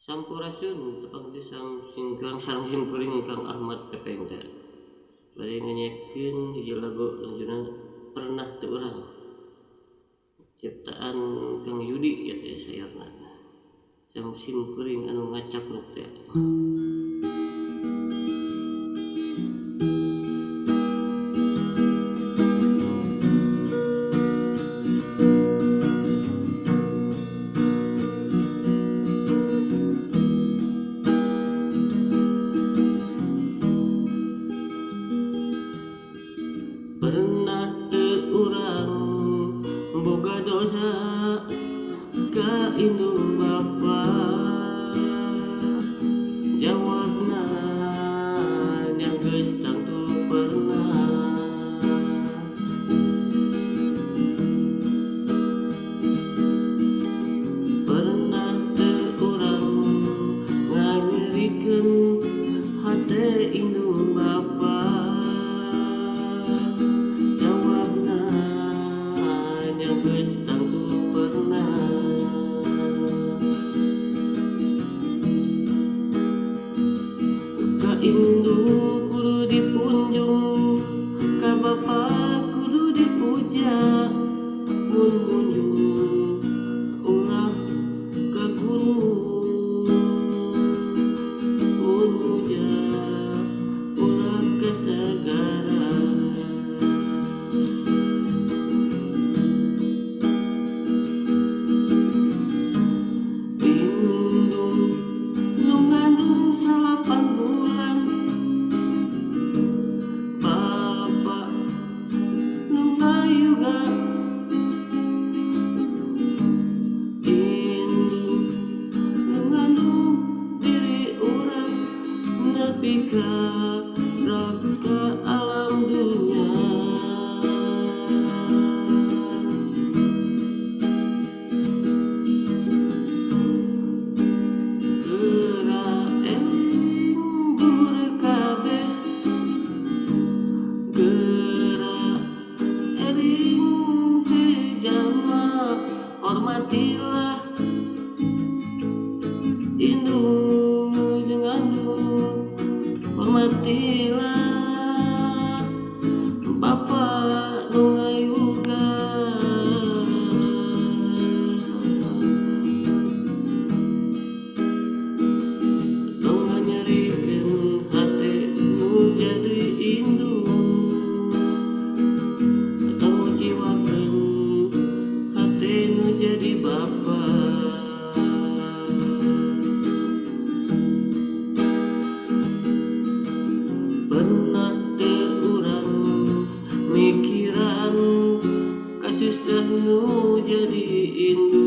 Sampurasun tepang di singkang sareng simkuring Kang Ahmad Pepengda. Bari nganyakeun hiji lagu lanjutna Pernah Teu Urang. Ciptaan Kang Yudi ya teh sayarna. Sam simkuring anu ngacapruk teh. Pernah teu urang boga dosa ka indung bapa, jawabna nya geus tangtu pernah. Pernah teu urang nganyerikeun hate indung bapa, indung kudu dipunjung, ka bapa kudu dipuja. Mun munjung ulah ka guru, mun muja ulah ka sagara. Indung nu ngandung 8 bulan, Bapak nu ngayuga. Indung nu ngandung diri urang nepi ka raka alam dunya. Hormatilah indung jeung andung, hormatilah bapa nu ngayuga. Tong nganyerikeun hate nu jadi indung, tong jiwakeun hate nu jadi bapa. Pernah teu urang mikiran kasusah nu jadi indung.